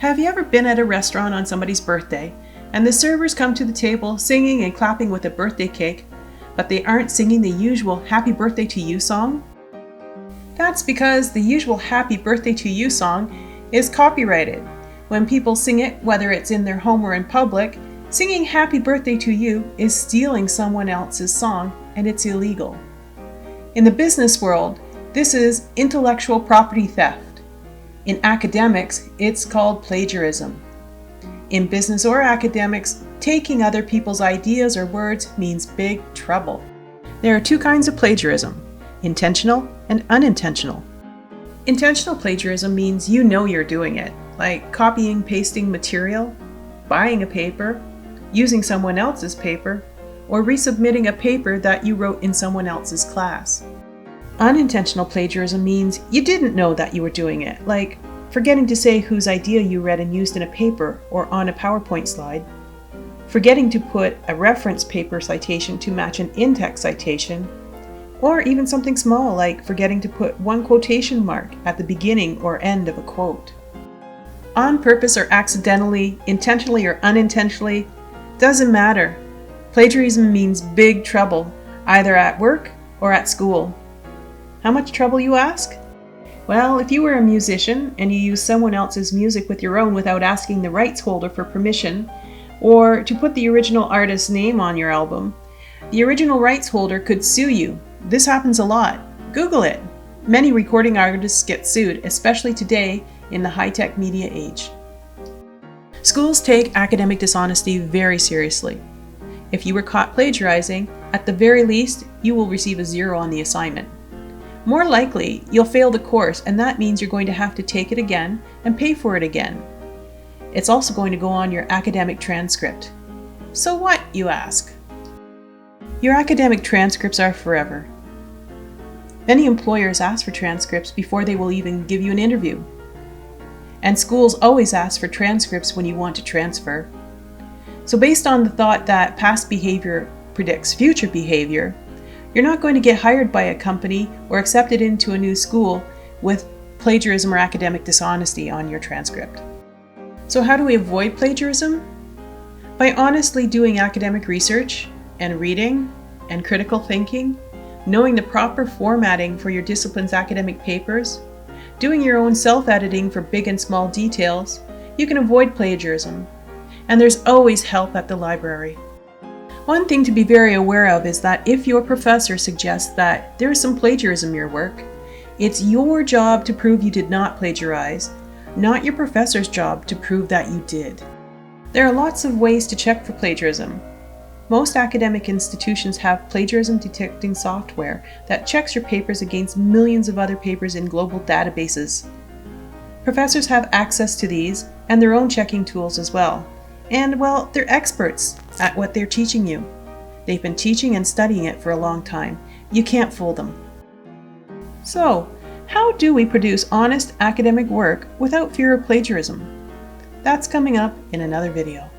Have you ever been at a restaurant on somebody's birthday and the servers come to the table singing and clapping with a birthday cake, but they aren't singing the usual Happy Birthday to You song? That's because the usual Happy Birthday to You song is copyrighted. When people sing it, whether it's in their home or in public, singing Happy Birthday to You is stealing someone else's song, and it's illegal. In the business world, this is intellectual property theft. In academics, it's called plagiarism. In business or academics, taking other people's ideas or words means big trouble. There are two kinds of plagiarism: intentional and unintentional. Intentional plagiarism means you know you're doing it, like copying, pasting material, buying a paper, using someone else's paper, or resubmitting a paper that you wrote in someone else's class. Unintentional plagiarism means you didn't know that you were doing it, like forgetting to say whose idea you read and used in a paper or on a PowerPoint slide, forgetting to put a reference paper citation to match an in-text citation, or even something small like forgetting to put one quotation mark at the beginning or end of a quote. On purpose or accidentally, intentionally or unintentionally, doesn't matter. Plagiarism means big trouble, either at work or at school. How much trouble, you ask? Well, if you were a musician and you used someone else's music with your own without asking the rights holder for permission, or to put the original artist's name on your album, the original rights holder could sue you. This happens a lot. Google it. Many recording artists get sued, especially today in the high-tech media age. Schools take academic dishonesty very seriously. If you were caught plagiarizing, at the very least, you will receive a 0 on the assignment. More likely, you'll fail the course, and that means you're going to have to take it again and pay for it again. It's also going to go on your academic transcript. So what, you ask? Your academic transcripts are forever. Many employers ask for transcripts before they will even give you an interview. And schools always ask for transcripts when you want to transfer. So based on the thought that past behavior predicts future behavior, you're not going to get hired by a company or accepted into a new school with plagiarism or academic dishonesty on your transcript. So how do we avoid plagiarism? By honestly doing academic research and reading and critical thinking, knowing the proper formatting for your discipline's academic papers, doing your own self-editing for big and small details, you can avoid plagiarism. And there's always help at the library. One thing to be very aware of is that if your professor suggests that there is some plagiarism in your work, it's your job to prove you did not plagiarize, not your professor's job to prove that you did. There are lots of ways to check for plagiarism. Most academic institutions have plagiarism detecting software that checks your papers against millions of other papers in global databases. Professors have access to these and their own checking tools as well. And, well, they're experts at what they're teaching you. They've been teaching and studying it for a long time. You can't fool them. So, how do we produce honest academic work without fear of plagiarism? That's coming up in another video.